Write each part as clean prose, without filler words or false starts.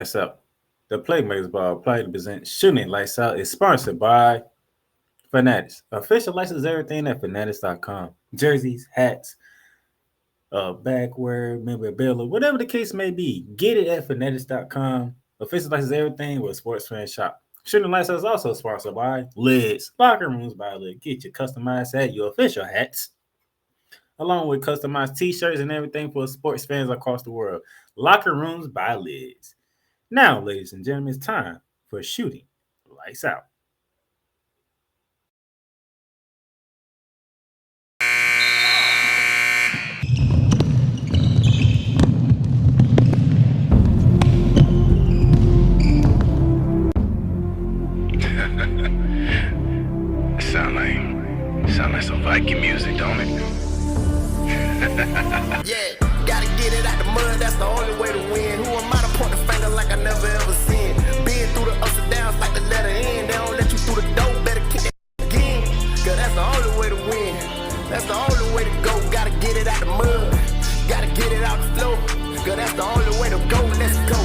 Lights Out. The Playmakerz ball play to present Shooting Lights Out is sponsored by Fanatics. Official license everything at fanatics.com. Jerseys, hats, backware, memorabilia, whatever the case may be. Get it at fanatics.com. Official license everything with sports fan shop. Shooting Lights Out is also sponsored by Lids. Locker Rooms by Lids. Get your customized hat, your official hats, along with customized t-shirts and everything for sports fans across the world. Locker Rooms by Lids. Now, ladies and gentlemen, it's time for Shooting Lights Out. Sound like some Viking music, don't it? Yeah, gotta get it out the mud, that's the only way to win. Who am I to point the finger like I never ever seen? Been through the ups and downs like the letter N. They don't let you through the door, better kick that again. Cause that's the only way to win. That's the only way to go. Gotta get it out the mud, gotta get it out the flow. Cause that's the only way to go, let's go.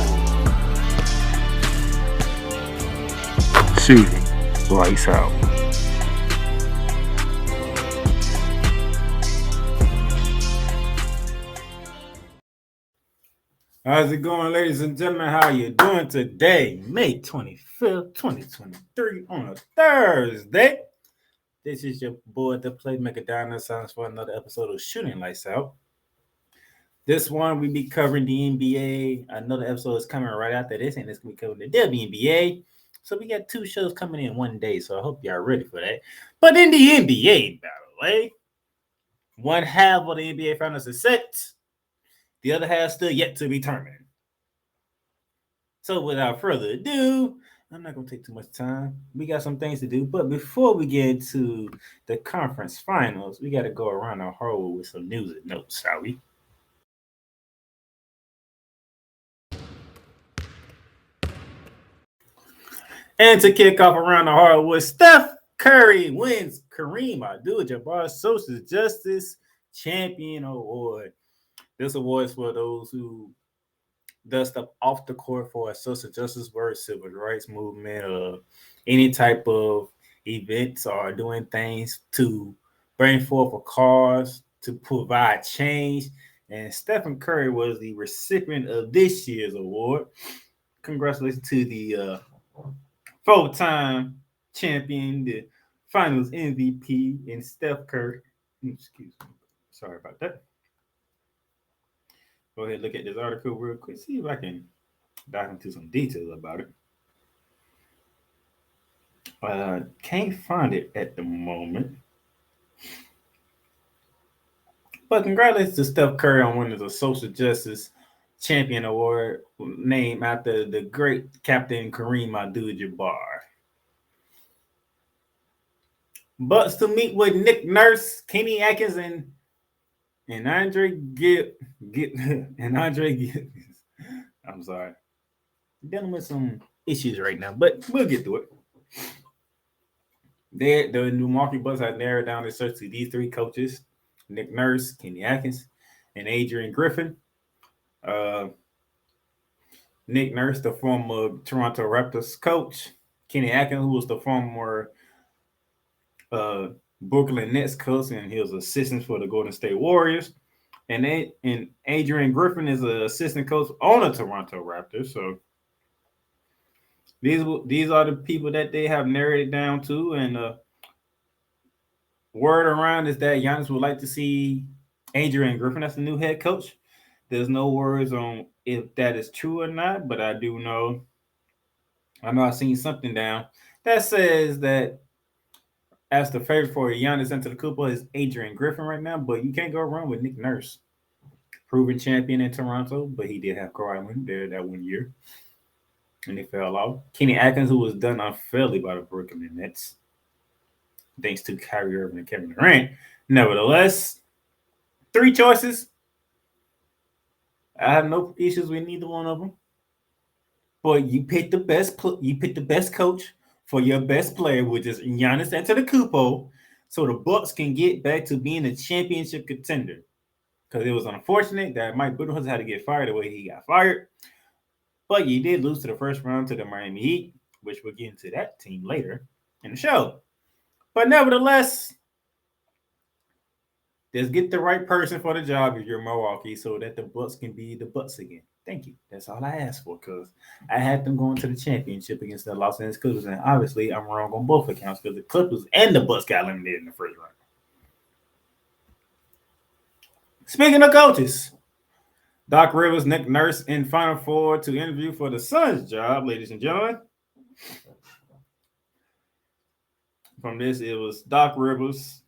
Shooting Lights Out. How's it going, ladies and gentlemen? How you doing today? May 25th, 2023 on a Thursday. This is your boy, the Playmaker Dino Sounds for another episode of Shooting Lights Out. This one, we be covering the NBA. Another episode is coming right after this, and it's going to be covering the WNBA. So we got two shows coming in one day, so I hope y'all ready for that. But in the NBA, by the way, one half of the NBA Finals is set. The other half still yet to be determined. So without further ado, I'm not going to take too much time. We got some things to do. But before we get into the conference finals, we got to go around the horn with some news and notes, shall we? And to kick off around the hardwood, Steph Curry wins Kareem Abdul-Jabbar's Social Justice Champion Award. This award is for those who dust up off the court for a social justice work, civil rights movement, or any type of events or doing things to bring forth a cause to provide change. And Stephen Curry was the recipient of this year's award. Congratulations to the four-time champion, the Finals MVP, and Steph Curry. Excuse me. Sorry about that. Go ahead and look at this article real quick. See if I can dive into some details about it. Can't find it at the moment. But congratulations to Steph Curry on winning the Social Justice Champion Award, named after the great Captain Kareem Abdul-Jabbar. Bucks to meet with Nick Nurse, Kenny Atkins, and Andre I'm sorry. Dealing with some issues right now, but we'll get through it. The Milwaukee Bucks have narrowed down their search to these three coaches: Nick Nurse, Kenny Atkins, and Adrian Griffin. Nick Nurse, the former Toronto Raptors coach; Kenny Atkins, who was the former Brooklyn Nets coach, and he was assistant for the Golden State Warriors. And Adrian Griffin is an assistant coach on the Toronto Raptors. So these are the people that they have narrowed it down to. And word around is that Giannis would like to see Adrian Griffin as the new head coach. There's no words on if that is true or not, but I know I've seen something down that says that as the favorite for Giannis Antetokounmpo is Adrian Griffin right now, but you can't go wrong with Nick Nurse, proven champion in Toronto, but he did have Kawhi Leonard there that 1 year, and they fell off. Kenny Atkins, who was done unfairly by the Brooklyn Nets, thanks to Kyrie Irving and Kevin Durant. Nevertheless, three choices. I have no issues with neither one of them. But you pick the best. You pick the best coach for your best player, which is Giannis Antetokounmpo, so the Bucks can get back to being a championship contender. Because it was unfortunate that Mike Budenholzer had to get fired the way he got fired. But you did lose to the first round to the Miami Heat, which we'll get into that team later in the show. But nevertheless, just get the right person for the job if you're Milwaukee so that the Bucks can be the Bucks again. Thank you. That's all I asked for because I had them going to the championship against the Los Angeles Clippers, and obviously I'm wrong on both accounts because the Clippers and the Bucks got eliminated in the first round. Speaking of coaches, Doc Rivers, Nick Nurse in Final Four to interview for the Suns job, ladies and gentlemen. From this, it was Doc Rivers,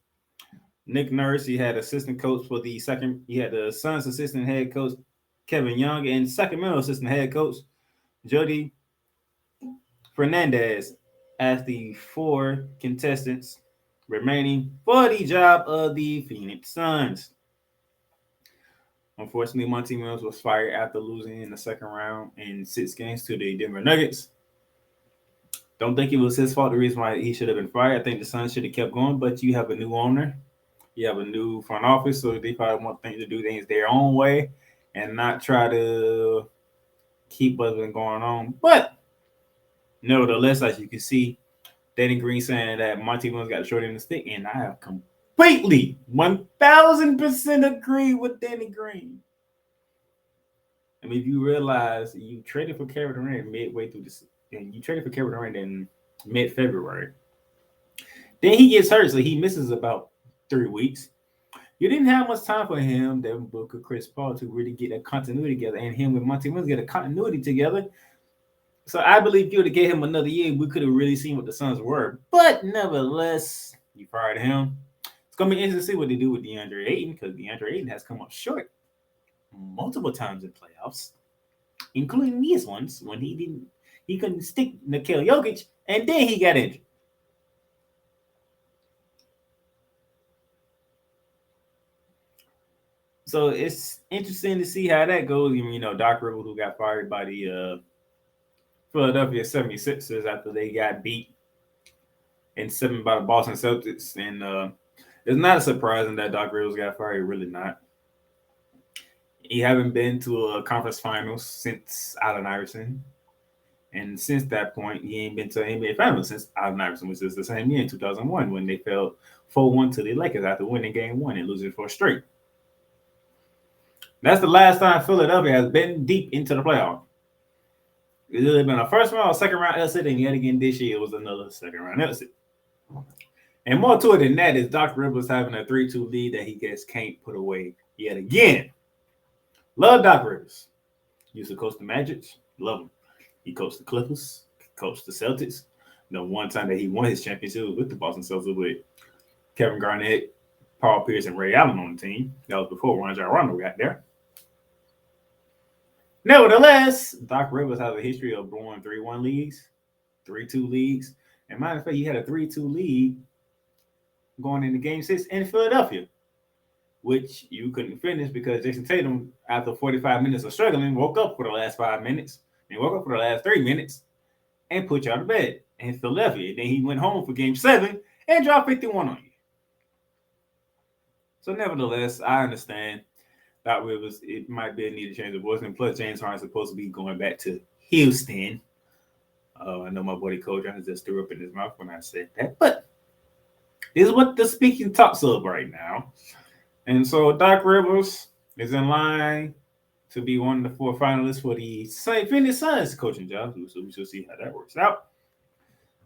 Nick Nurse. He had assistant coach for the second. He had the Suns assistant head coach Kevin Young and Sacramento assistant head coach Jody Fernandez as the four contestants remaining for the job of the Phoenix Suns. Unfortunately, Monty Williams was fired after losing in the second round in 6 games to the Denver Nuggets. Don't think it was his fault, the reason why he should have been fired. I think the Suns should have kept going, but you have a new owner. You have a new front office, so they probably want things to do things their own way and not try to keep what's been going on. But nevertheless, as you can see, Danny Green saying that Monty Williams got the short end of the stick, and I have completely 1,000% agree with Danny Green. I mean, if you realize you traded for Kevin Durant midway through this, and you traded for Kevin Durant in mid-February, then he gets hurt, so he misses about 3 weeks. You didn't have much time for him, Devin Booker, Chris Paul, to really get a continuity together, and him with Monty Williams get a continuity together. So I believe if you would have gave him another year, we could have really seen what the Suns were. But nevertheless, you fired him. It's going to be interesting to see what they do with DeAndre Ayton, because DeAndre Ayton has come up short multiple times in playoffs, including these ones when he couldn't stick Nikola Jokic, and then he got injured. So it's interesting to see how that goes. You know, Doc Rivers, who got fired by the Philadelphia 76ers after they got beat in 7 by the Boston Celtics. And it's not surprising that Doc Rivers got fired, really not. He haven't been to a conference finals since Allen Iverson. And since that point, he ain't been to an NBA finals since Allen Iverson, which is the same year in 2001 when they fell 4-1 to the Lakers after winning game 1 and losing 4 straight. That's the last time Philadelphia has been deep into the playoff. It's either been a first round or second round exit, and yet again this year it was another second round exit. And more to it than that is Doc Rivers having a 3-2 lead that he just can't put away yet again. Love Doc Rivers. Used to coach the Magic. Love him. He coached the Clippers, coached the Celtics. The one time that he won his championship was with the Boston Celtics with Kevin Garnett, Paul Pierce, and Ray Allen on the team. That was before Ron Rondo got there. Nevertheless, Doc Rivers has a history of blowing 3-1 leads, 3-2 leads. And matter of fact, he had a 3-2 lead going into Game 6 in Philadelphia, which you couldn't finish because Jason Tatum, after 45 minutes of struggling, woke up for the last 5 minutes and woke up for the last 3 minutes and put you out of bed in Philadelphia. Then he went home for Game 7 and dropped 51 on you. So nevertheless, I understand Doc Rivers, it might be a need to change the voice. And plus, James Harden's supposed to be going back to Houston. I know my buddy Coach Johnson just threw up in his mouth when I said that. But this is what the speaking talks of right now. And so Doc Rivers is in line to be one of the 4 finalists for the Phoenix Suns coaching job. So we shall see how that works out.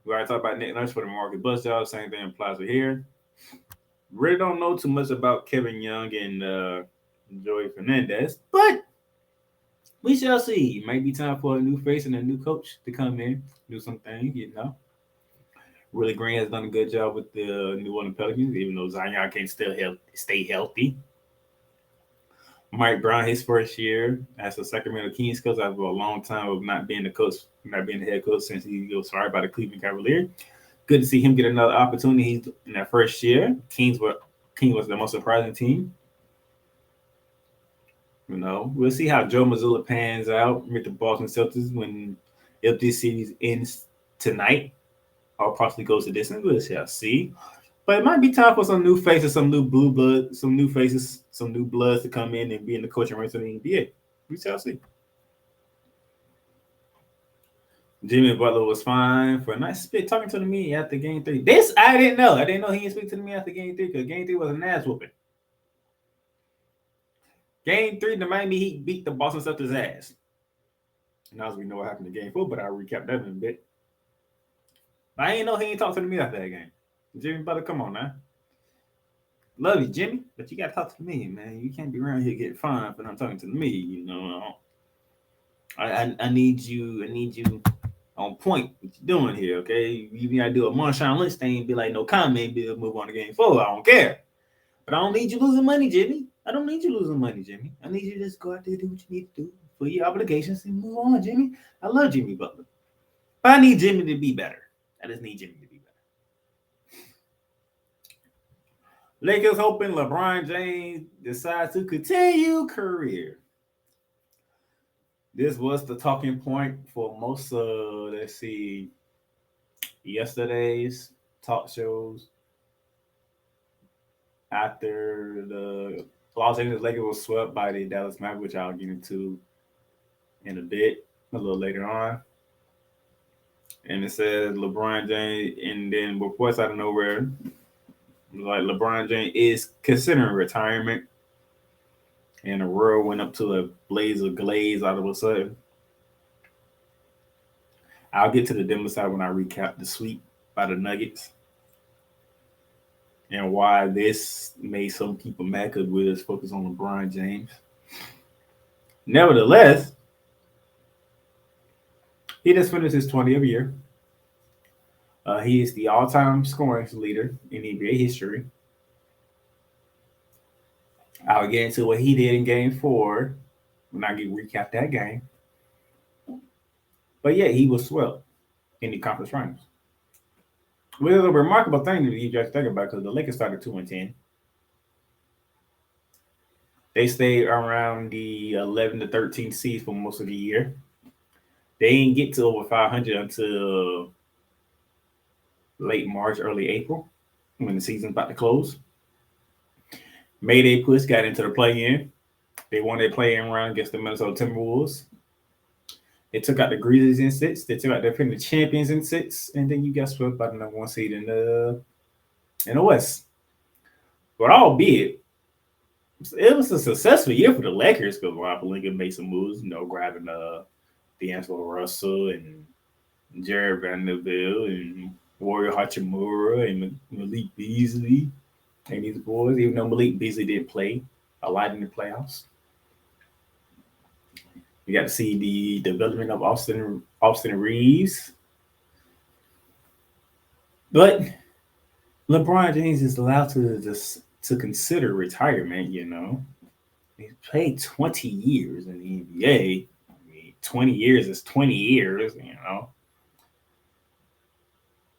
We already talked about Nick Nurse for the Milwaukee Bucks job. Same thing applies to here. Really don't know too much about Kevin Young and Joey Fernandez, but we shall see. It might be time for a new face and a new coach to come in, do some things, you know. Willie Green has done a good job with the New Orleans Pelicans, even though Zion can't still stay healthy. Mike Brown, his first year as a Sacramento Kings coach after a long time of not being the head coach since he was fired by the Cleveland Cavaliers. Good to see him get another opportunity in that first year. King was the most surprising team. You know, we'll see how Joe Mazzulla pans out with the Boston Celtics if this series ends tonight or possibly goes to distance. We shall see. But it might be time for some new faces, some new blue blood, some new faces, some new bloods to come in and be in the coaching ranks of the NBA. We shall see. Jimmy Butler was fine for a nice spit talking to me after game three. This I didn't know. I didn't know he didn't speak to me after game three because game three was an ass whooping. Game three, the Miami Heat beat the Boston Celtics ass. And as we know what happened in game four, but I'll recap that in a bit. I ain't know he ain't talked to me after that game. Jimmy Butler, come on now. Love you, Jimmy, but you gotta talk to me, man. You can't be around here getting fined for not talking to me. You know, I need you. I need you on point. What you doing here? Okay, you gotta do a Marshawn Lynch thing. Be like, no comment. Be move on to game four. I don't care. But I don't need you losing money, Jimmy. I don't need you losing money, Jimmy. I need you to just go out there do what you need to do for your obligations and move on, Jimmy. I love Jimmy Butler, but I need Jimmy to be better. I just need Jimmy to be better. Lakers hoping LeBron James decides to continue career. This was the talking point for most of, let's see, yesterday's talk shows after the Los Angeles Lakers was swept by the Dallas Mavericks, which I'll get into in a bit, a little later on. And it says LeBron James, and then reports out of nowhere, like LeBron James is considering retirement, and the world went up to a blaze of glaze all of a sudden. I'll get to the Denver side when I recap the sweep by the Nuggets and why this made some people mad because we're just focused on LeBron James. Nevertheless, he just finished his 20th year. He is the all-time scoring leader in NBA history. I'll get into what he did in Game 4 when I get recap that game. But yeah, he was swept in the conference finals. Which is a remarkable thing to you just think about because the Lakers started 2-10. They stayed around the 11 to 13 seeds for most of the year. They didn't get to over 500 until late March, early April, when the season's about to close. Made a push, got into the play-in. They won their play-in round against the Minnesota Timberwolves. They took out the Grizzlies in 6. They took out their defending champions in 6, and then you got swept by the number 1 seed in the West. But albeit, it was a successful year for the Lakers because Rob Pelinka made some moves, grabbing D'Angelo Russell and Jared Vanderbilt and Warrior Hachimura and Malik Beasley and these boys, even though Malik Beasley didn't play a lot in the playoffs. You got to see the development of Austin Reeves. But LeBron James is allowed to consider retirement, He's played 20 years in the NBA. 20 years is 20 years,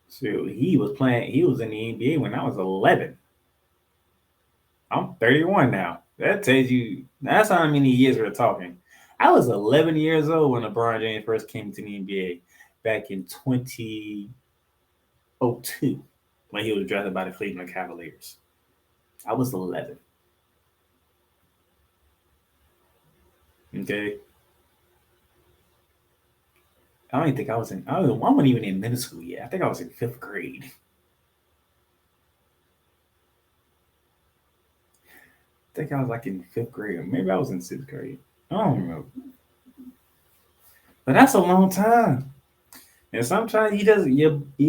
So he was in the NBA when I was 11. I'm 31 now. That tells you, that's how many years we're talking. I was 11 years old when LeBron James first came to the NBA back in 2002 when he was drafted by the Cleveland Cavaliers. I was 11. Okay. I don't even think I wasn't even in middle school yet. I think I was in 5th grade. I think I was like in 5th grade, or maybe I was in 6th grade. I don't remember. But that's a long time. And sometimes you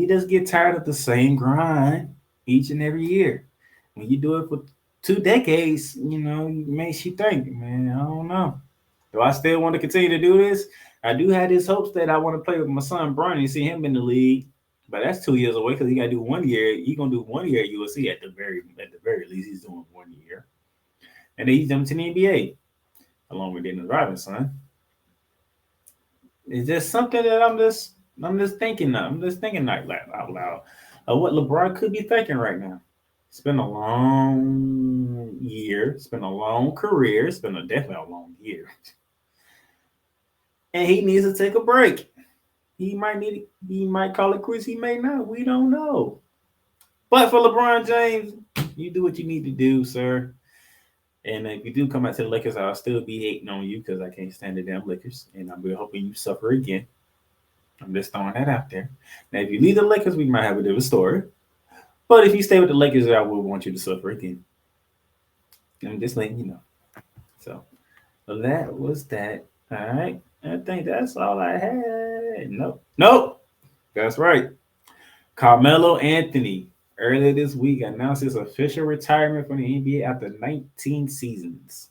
just get tired of the same grind each and every year. When you do it for 2 decades, it makes you think, man, I don't know. Do I still want to continue to do this? I do have these hopes that I want to play with my son Bronny, see him in the league. But that's 2 years away because he got to do 1 year. He's gonna do 1 year at USC at the very least. He's doing 1 year, and then he's jumping to the NBA along with Dennis Robinson. It's just something that I'm just thinking of. I'm just thinking out loud of what LeBron could be thinking right now. It's been a long year. It's been a long career. It's been definitely a long year. And he needs to take a break. He might call it quits. He may not. We don't know. But for LeBron James, you do what you need to do, sir. And if you do come out to the Lakers, I'll still be hating on you because I can't stand the damn Lakers. And I'm really hoping you suffer again. I'm just throwing that out there. Now, if you leave the Lakers, we might have a different story. But if you stay with the Lakers, I will want you to suffer again. I'm just letting you know. So that was that. All right. I think that's all I had. Nope. That's right. Carmelo Anthony earlier this week announced his official retirement from the NBA after 19 seasons.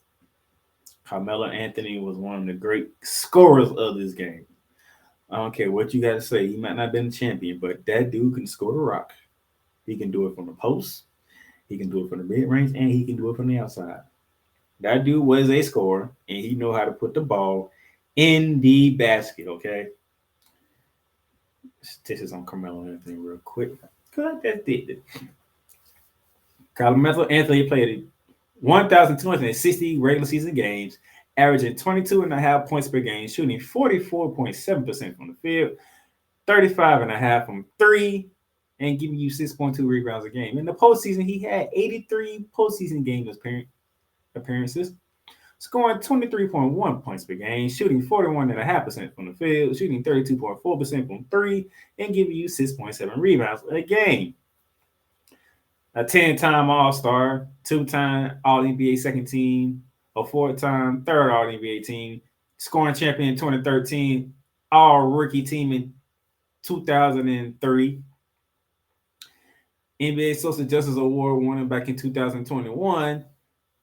Carmelo Anthony was one of the great scorers of this game. I don't care what you got to say. He might not have been a champion, but that dude can score the rock. He can do it from the post. He can do it from the mid range, and he can do it from the outside. That dude was a scorer, and he know how to put the ball in the basket. Okay. Statistics on Carmelo Anthony real quick. Cause that's it. Carmelo Anthony played 1,260 regular season games, averaging 22.5 points per game, shooting 44.7% from the field, 35.5 from three, and giving you 6.2 rebounds a game. In the postseason, he had 83 postseason game appearances, scoring 23.1 points per game, shooting 41.5% from the field, shooting 32.4% from three, and giving you 6.7 rebounds a game. A 10-time All-Star, 2-time All-NBA second team, a 4-time third All-NBA team, scoring champion in 2013, All-Rookie team in 2003, NBA Social Justice Award winner back in 2021,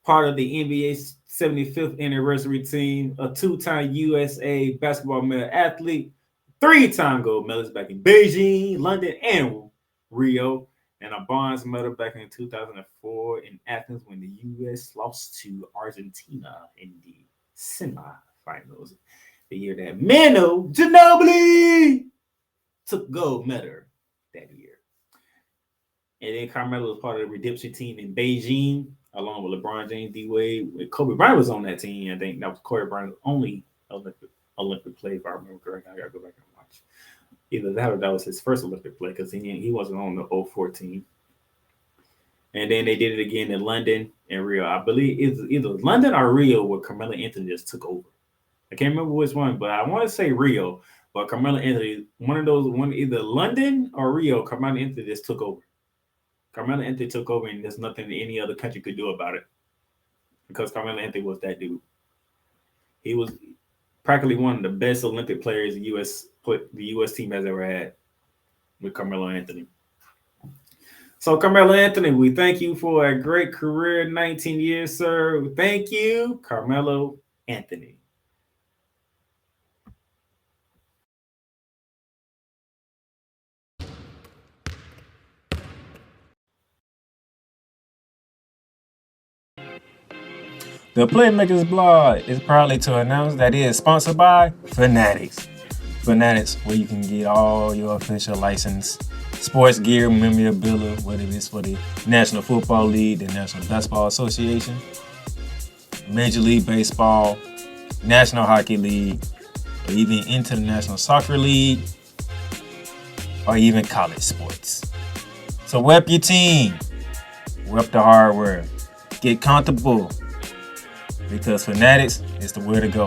part of the NBA's 75th anniversary team, a 2-time USA basketball medal athlete, 3-time gold medalist back in Beijing, London, and Rio, and a bronze medal back in 2004 in Athens when the U.S. lost to Argentina in the semifinals. The year that Manu Ginobili took gold medal that year. And then Carmelo was part of the redemption team in Beijing, along with LeBron James, D-Wade. Kobe Bryant was on that team. I think that was Kobe Bryant's only Olympic play, if I remember correctly. I got to go back and watch. Either that or that was his first Olympic play because he wasn't on the 014. And then they did it again in London and Rio. I believe it's either London or Rio where Carmelo Anthony just took over. I can't remember which one, but I want to say Rio. But Carmelo Anthony, either London or Rio, Carmelo Anthony just took over. Carmelo Anthony took over, and there's nothing any other country could do about it because Carmelo Anthony was that dude. He was practically one of the best Olympic players the U.S. team has ever had with Carmelo Anthony. So, Carmelo Anthony, we thank you for a great career, 19 years, sir. Thank you, Carmelo Anthony. The Playmakerz blog is proudly to announce that it is sponsored by Fanatics. Fanatics, where you can get all your official licensed sports gear, memorabilia, whether it's for the National Football League, the National Basketball Association, Major League Baseball, National Hockey League, or even International Soccer League, or even college sports. So rep your team, rep the hardware, get comfortable, because Fanatics is the way to go,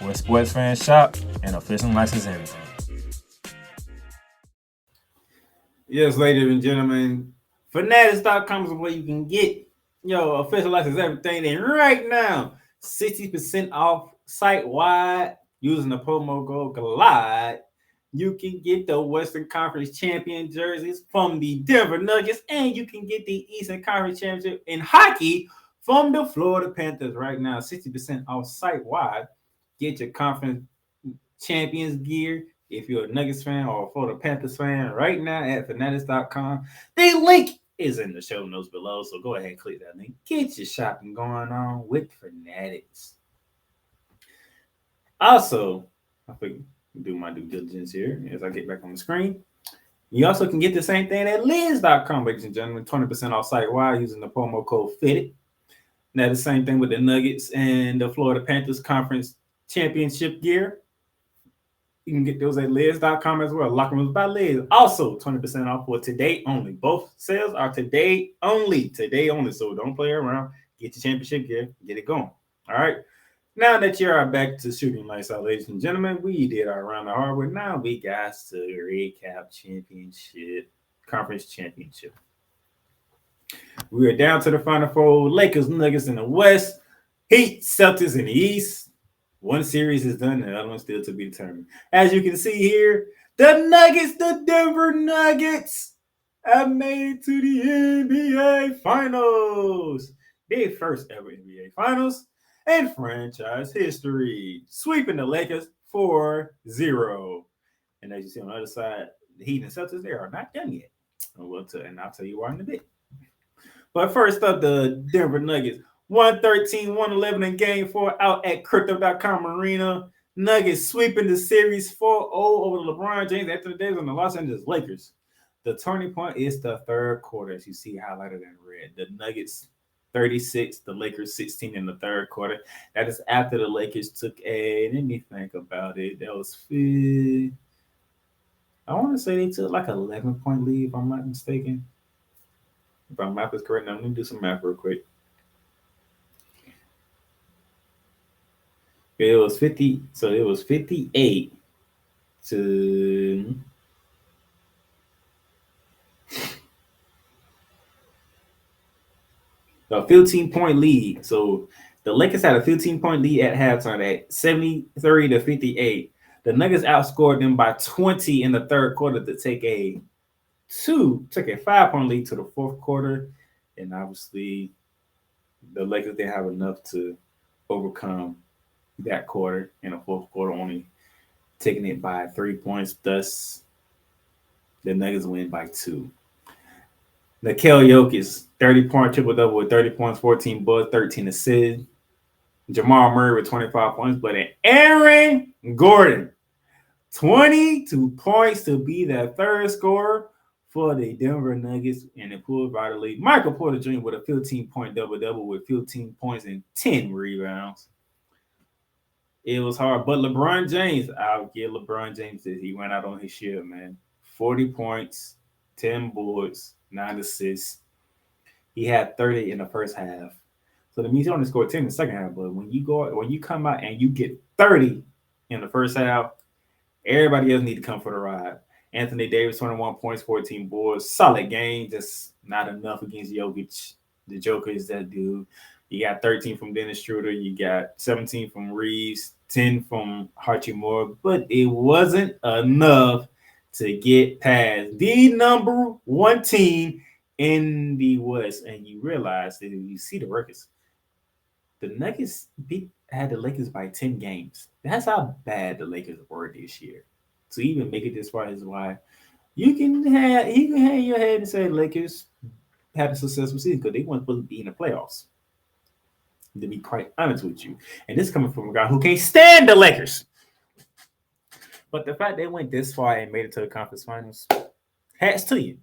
where sports fans shop and official license everything. Yes, ladies and gentlemen, Fanatics.com is where you can get your official license everything. And right now, 60% off site-wide using the promo code GLIDE. You can get the Western Conference champion jerseys from the Denver Nuggets, and you can get the Eastern Conference championship in hockey from the Florida Panthers right now. 60% off site-wide. Get your conference champions gear if you're a Nuggets fan or a Florida Panthers fan right now at Fanatics.com. The link is in the show notes below, so go ahead and click that link. Get your shopping going on with Fanatics. Also, I think do my due diligence here as I get back on the screen. You also can get the same thing at Liz.com, ladies and gentlemen. 20% off site-wide using the promo code FITTED. Now, the same thing with the Nuggets and the Florida Panthers Conference Championship gear. You can get those at Liz.com as well. Locker Rooms by Liz. Also, 20% off for today only. Both sales are today only. Today only. So don't play around. Get your championship gear. Get it going. All right. Now that you are back to shooting lights out, ladies and gentlemen, we did our round of hardware. Now we got to recap championship, conference championship. We are down to the final four: Lakers, Nuggets in the West, Heat, Celtics in the East. One series is done, and the other one still to be determined. As you can see here, the Nuggets, the Denver Nuggets, have made it to the NBA Finals. Their first ever NBA Finals in franchise history, sweeping the Lakers 4-0. And as you see on the other side, the Heat and Celtics, they are not done yet. And I'll tell you why in a bit. But first up, the Denver Nuggets. 113, 111 in game four out at Crypto.com Arena. Nuggets sweeping the series 4-0 over the LeBron James after the days on the Los Angeles Lakers. The turning point is the third quarter, as you see highlighted in red. The Nuggets 36, the Lakers 16 in the third quarter. That is after the Lakers took let me think about it. That was, I want to say they took like 11-point lead, if I'm not mistaken. If my math is correct, now let me do some math real quick. It was 50, so it was 58 to a 15-point lead. So the Lakers had a 15-point lead at halftime at 73 to 58. The Nuggets outscored them by 20 in the third quarter to take a 5-point lead to the fourth quarter. And obviously the Lakers didn't have enough to overcome that quarter in the fourth quarter, only taking it by 3 points. Thus, the Nuggets win by 2. Nikola Jokic, 30-point triple-double with 30 points, 14 boards, 13 assists. Jamal Murray with 25 points. But Aaron Gordon, 22 points to be that third scorer for the Denver Nuggets, and it pulled by the lead. Michael Porter Jr. with a 15-point double-double with 15 points and 10 rebounds. It was hard, but LeBron James, I'll give LeBron James this. He went out on his shield, man. 40 points, 10 boards, 9 assists. He had 30 in the first half. So that means he only scored 10 in the second half. But when you come out and you get 30 in the first half, everybody else need to come for the ride. Anthony Davis, 21 points, 14 boards. Solid game, just not enough against Jokic. The Joker is that dude. You got 13 from Dennis Schroeder. You got 17 from Reeves, 10 from Hachimura. But it wasn't enough to get past the number one team in the West. And you realize that if you see the records, the Nuggets had the Lakers by 10 games. That's how bad the Lakers were this year. To even make it this far is why you can hang your head and say Lakers had a successful season because they weren't supposed to be in the playoffs. To be quite honest with you. And this coming from a guy who can't stand the Lakers. But the fact they went this far and made it to the conference finals, hats to you.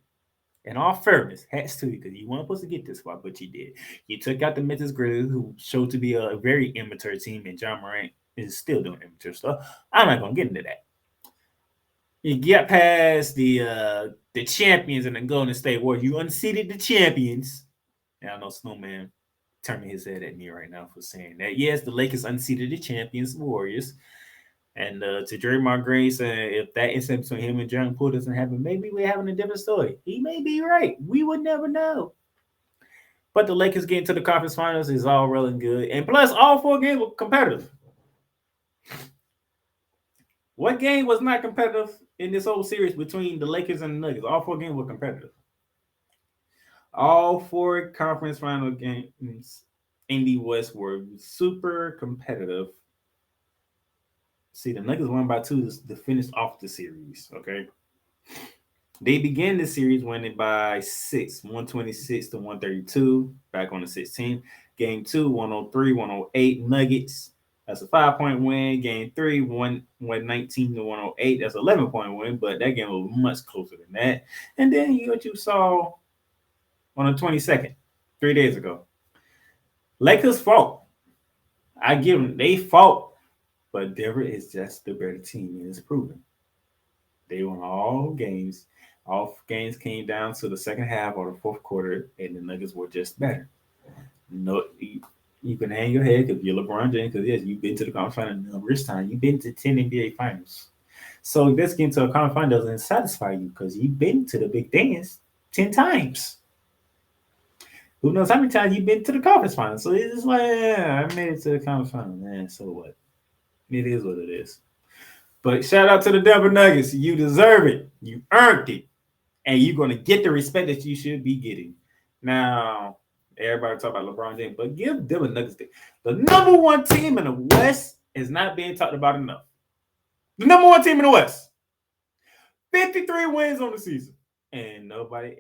In all fairness, hats to you because you weren't supposed to get this far, but you did. You took out the Memphis Grizzlies, who showed to be a very immature team, and John Morant is still doing immature stuff. I'm not going to get into that. You get past the champions and the Golden State Warriors. You unseated the champions. And I know Snowman turning his head at me right now for saying that. Yes, the Lakers unseated the champions, Warriors. And to Draymond Green saying if that incident between him and Jordan Poole doesn't happen, maybe we're having a different story. He may be right. We would never know. But the Lakers getting to the conference finals is all well and good. And plus, all 4 games were competitive. What game was not competitive in this whole series between the Lakers and the Nuggets? All 4 games were competitive. All 4 conference final games in the West were super competitive. See, the Nuggets won by 2 to finish off the series, okay? They began the series winning by 6, 126 to 132, back on the 16. Game 2, 103, 108, Nuggets. That's a 5-point win. Game 3, 119 to 108. That's an 11-point win, but that game was much closer than that. And then what you saw on the 22nd, 3 days ago. Lakers fought. I give them, they fought. But Denver is just the better team, and it's proven. They won all games. All games came down to the second half or the fourth quarter, and the Nuggets were just better. No, You can hang your head because you're LeBron James. Because yes, you've been to the conference final numerous times. You've been to 10 NBA finals. So this getting to a conference final doesn't satisfy you because you've been to the big dance 10 times. Who knows how many times you've been to the conference final? So it's just like, yeah, I made it to the conference final, man. So what? It is what it is. But shout out to the Denver Nuggets. You deserve it. You earned it. And you're going to get the respect that you should be getting. Now, everybody talk about LeBron James, but give Denver Nuggets the number one team in the West is not being talked about enough. The number one team in the West. 53 wins on the season. And everybody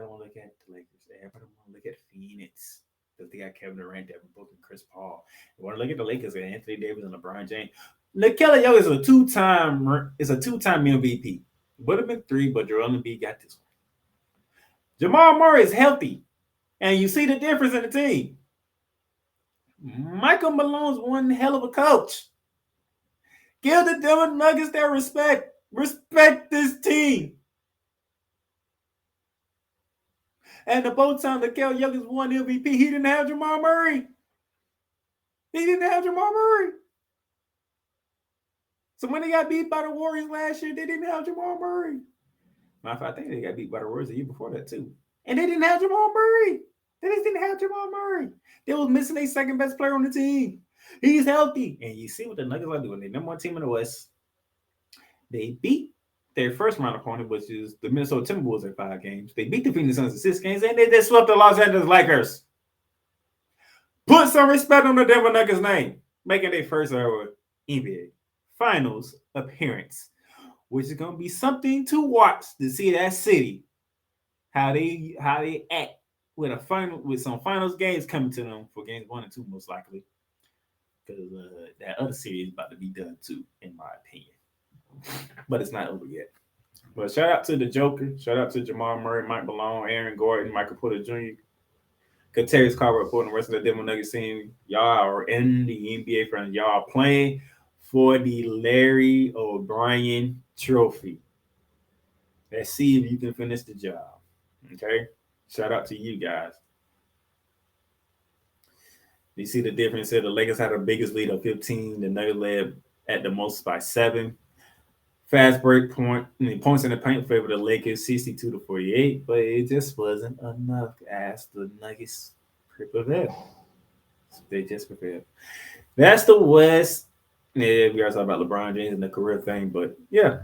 want to look at the Lakers. Everybody want to look at Phoenix. Because they got Kevin Durant, Devin Booker, and Chris Paul. You want to look at the Lakers and Anthony Davis and LeBron James. Nikola Jokic is a two-time MVP. Would have been 3, but Joel Embiid got this one. Jamal Murray is healthy, and you see the difference in the team. Michael Malone's one hell of a coach. Give the Denver Nuggets their respect. Respect this team. And the both times Nikola Jokic won MVP, he didn't have Jamal Murray. So when they got beat by the Warriors last year, they didn't have Jamal Murray. Matter of fact, I think they got beat by the Warriors the year before that too. And they didn't have Jamal Murray. They just didn't have Jamal Murray. They was missing their second best player on the team. He's healthy. And you see what the Nuggets are doing. They're number one team in the West. They beat their first round opponent, which is the Minnesota Timberwolves in 5 games. They beat the Phoenix Suns in 6 games, and they just swept the Los Angeles Lakers. Put some respect on the Denver Nuggets name, making their first ever NBA Finals appearance, which is going to be something to watch to see that city, how they act with some finals games coming to them for games 1 and 2 most likely, because that other series is about to be done too, in my opinion. But it's not over yet. But shout out to the Joker, shout out to Jamal Murray, Mike Malone, Aaron Gordon, Michael Porter Jr., Katarius Carver, and the rest of the Denver Nuggets team. Y'all are in the NBA Finals. Y'all are playing for the Larry O'Brien Trophy. Let's see if you can finish the job. Okay? Shout out to you guys. You see the difference here? The Lakers had the biggest lead of 15. The Nuggets led at the most by 7. Fast break points in the paint favor the Lakers 62-48, but it just wasn't enough as the Nuggets prevailed. They just prevailed. That's the West. Yeah, we guys talk about LeBron James and the career thing, but yeah,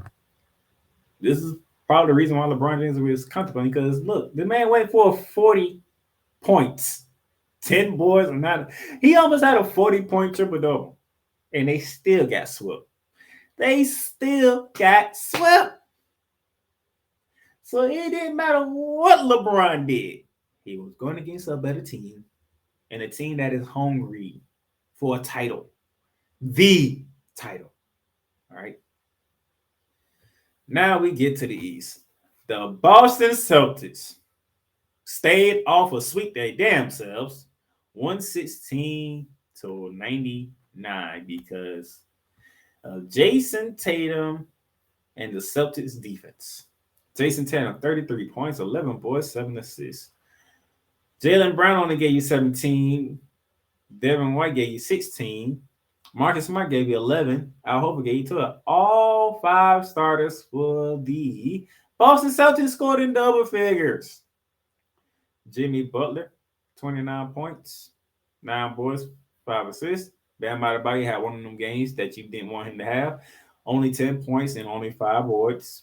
this is probably the reason why LeBron James was comfortable, because look, the man went for 40 points, 10 boards, and not. He almost had a 40-point triple double, and they still got swept. So it didn't matter what LeBron did. He was going against a better team, and a team that is hungry for a title. The title. All right. Now we get to the East. The Boston Celtics stayed off a sweep their damn selves, 116-99, because Jason Tatum and the Celtics defense. Jason Tatum, 33 points, 11 boards, 7 assists. Jaylen Brown only gave you 17. Devin White gave you 16. Marcus Smart gave you 11. Al Horford gave you 12. All 5 starters for the Boston Celtics scored in double figures. Jimmy Butler, 29 points, 9 boards, 5 assists. Bam Adebayo had one of them games that you didn't want him to have. Only 10 points and only 5 boards.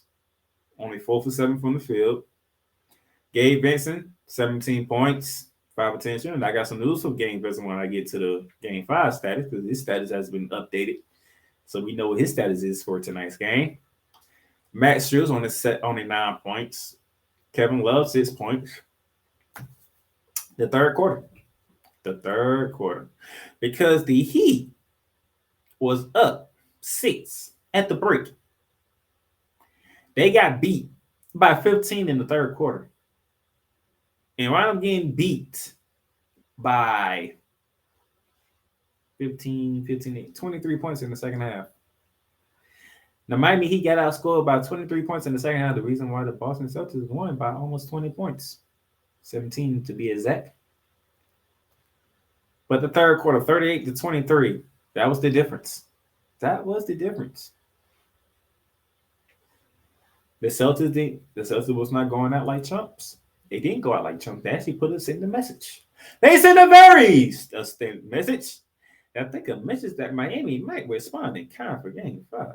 Only 4 for 7 from the field. Gabe Vincent, 17 points, 5 of 10 shooting. I got some news for Gabe Vincent when I get to the Game 5 status, because his status has been updated. So we know what his status is for tonight's game. Max Strus only 9 points. Kevin Love, 6 points. The third quarter. Because the Heat was up 6 at the break. They got beat by 15 in the third quarter. And wound up getting beat by 23 points in the second half. Now, Miami Heat got outscored by 23 points in the second half. The reason why the Boston Celtics won by almost 20 points. 17 to be exact. But the third quarter, 38-23, that was the difference. That was the difference. The Celtics was not going out like chumps. They didn't go out like chumps. They actually put us in the message. They sent a very distinct message. I think a message that Miami might respond in kind for game 5.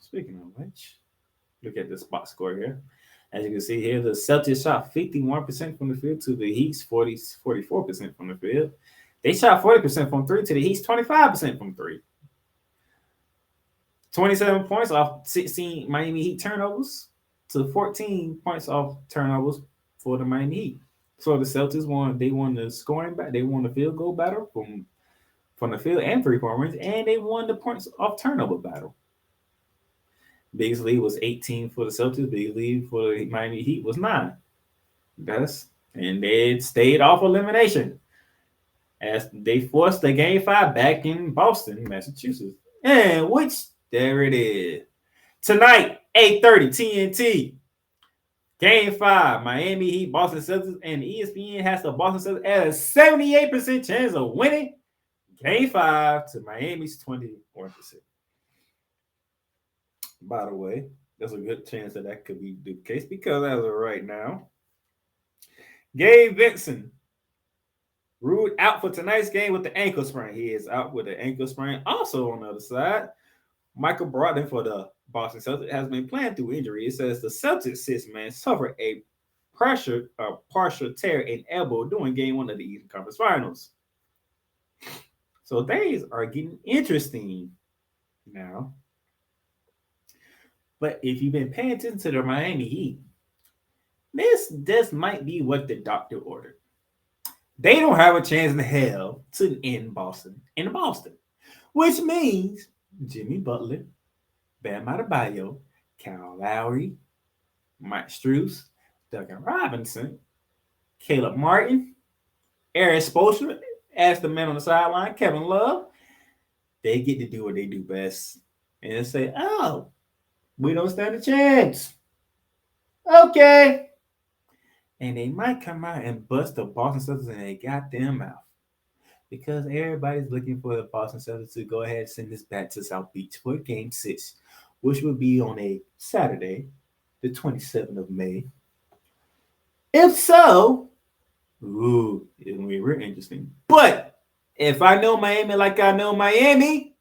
Speaking of which, look at this box score here. As you can see here, the Celtics shot 51% from the field to the Heat's 44% from the field. They shot 40% from 3 to the Heat's 25% from 3. 27 points off 16 Miami Heat turnovers to 14 points off turnovers for the Miami Heat. So the Celtics won. They won the scoring battle. They won the field goal battle from the field and 3-point range, and they won the points off turnover battle. Biggest lead was 18 for the Celtics. Biggest lead for the Miami Heat was 9. And they stayed off elimination as they forced the game 5 back in Boston, Massachusetts. And which there it is. Tonight, 8:30 TNT. Game 5, Miami Heat, Boston Celtics, and ESPN has the Boston Celtics at a 78% chance of winning Game 5 to Miami's 21%. By the way, there's a good chance that could be the case because as of right now, Gabe Vincent ruled out for tonight's game with the ankle sprain. He is out with the ankle sprain. Also on the other side, Michael Brogdon for the Boston Celtics has been playing through injury. It says the Celtics six-man suffered a partial tear in elbow during game 1 of the Eastern Conference Finals. So things are getting interesting now. But if you've been paying attention to the Miami Heat, this might be what the doctor ordered. They don't have a chance in hell to end Boston in Boston, which means Jimmy Butler, Bam Adebayo, Kyle Lowry, Mike Strus, Duncan Robinson, Caleb Martin, Aaron Spoelstra as the man on the sideline, Kevin Love, they get to do what they do best and say, oh, we don't stand a chance. Okay. And they might come out and bust the Boston Celtics in their goddamn mouth. Because everybody's looking for the Boston Celtics to go ahead and send this back to South Beach for Game 6, which will be on a Saturday, the 27th of May. If so, it's going to be real interesting. But if I know Miami like I know Miami,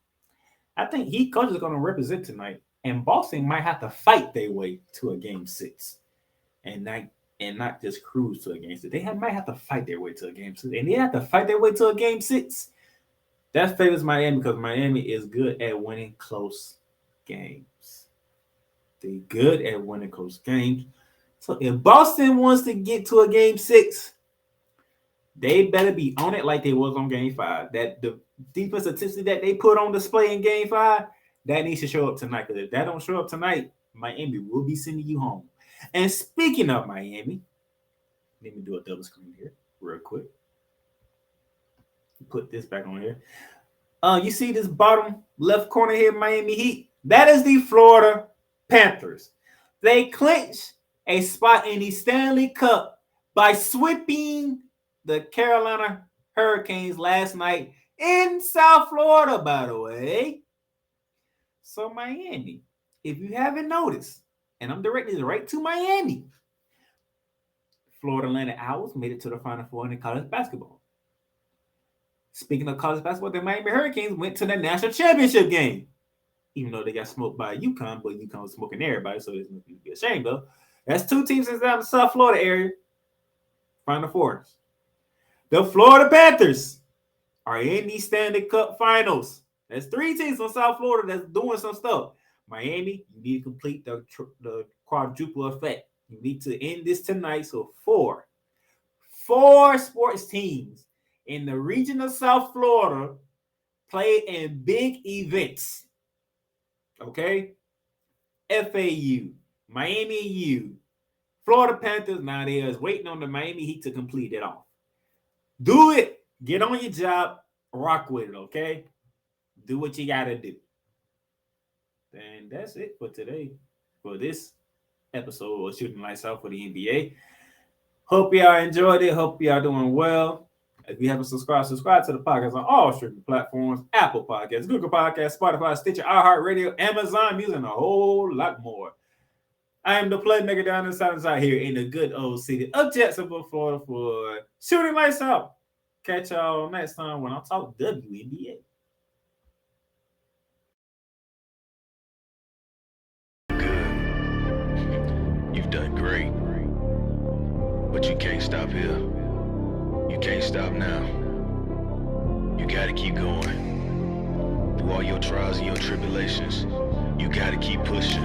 I think Heat coach is going to represent tonight. And Boston might have to fight their way to a Game 6 and not just cruise to a Game 6. They might have to fight their way to a Game 6. And they have to fight their way to a Game 6. That favors Miami because Miami is good at winning close games. They're good at winning close games. So if Boston wants to get to a Game 6, they better be on it like they was on Game 5. That the defensive intensity that they put on display in Game 5, that needs to show up tonight. Because if that don't show up tonight, Miami will be sending you home. And speaking of Miami, let me do a double screen here real quick. Put this back on here. You see this bottom left corner here, Miami Heat? That is the Florida Panthers. They clinched a spot in the Stanley Cup by sweeping the Carolina Hurricanes last night in South Florida, by the way. So Miami, if you haven't noticed, and I'm directing this right to Miami, Florida Atlantic Owls made it to the Final Four in college basketball. Speaking of college basketball, the Miami Hurricanes went to the national championship game. Even though they got smoked by UConn, but UConn was smoking everybody, so there's nothing to be ashamed of. That's 2 teams in the South Florida area. Final Fours. The Florida Panthers are in the Stanley Cup Finals. There's 3 teams from South Florida that's doing some stuff. Miami, you need to complete the quadruple effect. You need to end this tonight. So 4 sports teams in the region of South Florida play in big events. Okay? FAU, Miami U, Florida Panthers. Now they are waiting on the Miami Heat to complete it off. Do it. Get on your job. Rock with it, okay? Do what you got to do. And that's it for today, for this episode of Shooting Lights Out for the NBA. Hope y'all enjoyed it. Hope y'all doing well. If you haven't subscribed to the podcast on all streaming platforms: Apple Podcasts, Google Podcasts, Spotify, Stitcher, iHeartRadio, Amazon Music, and a whole lot more. I am the Playmaker down in the south side here in the good old city of Jacksonville, Florida for Shooting Lights Out. Catch y'all next time when I talk WNBA. You've done great. But you can't stop here. You can't stop now. You gotta keep going. Through all your trials and your tribulations, you gotta keep pushing.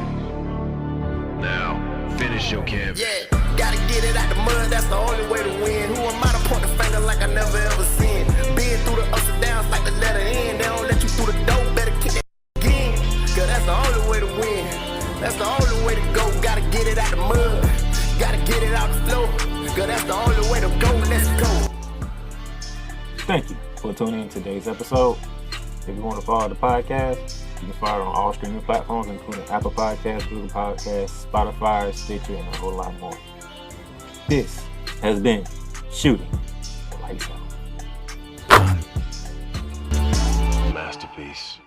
Now, finish your canvas. Yeah, gotta get it out the mud, that's the only way to win. Who am I to point the finger like I never ever seen? Been through the ups and downs like the letter N. They don't let you through the door, better kick that again. Cause that's the only way to win. That's the only way to go. Gotta get it out the mud. Gotta get it out the flow. Cause that's the only way to go. Let's go. Thank you for tuning in to today's episode. If you want to follow the podcast, you can follow it on all streaming platforms, including Apple Podcasts, Google Podcasts, Spotify, Stitcher, and a whole lot more. This has been Shooting Lights Out. Masterpiece.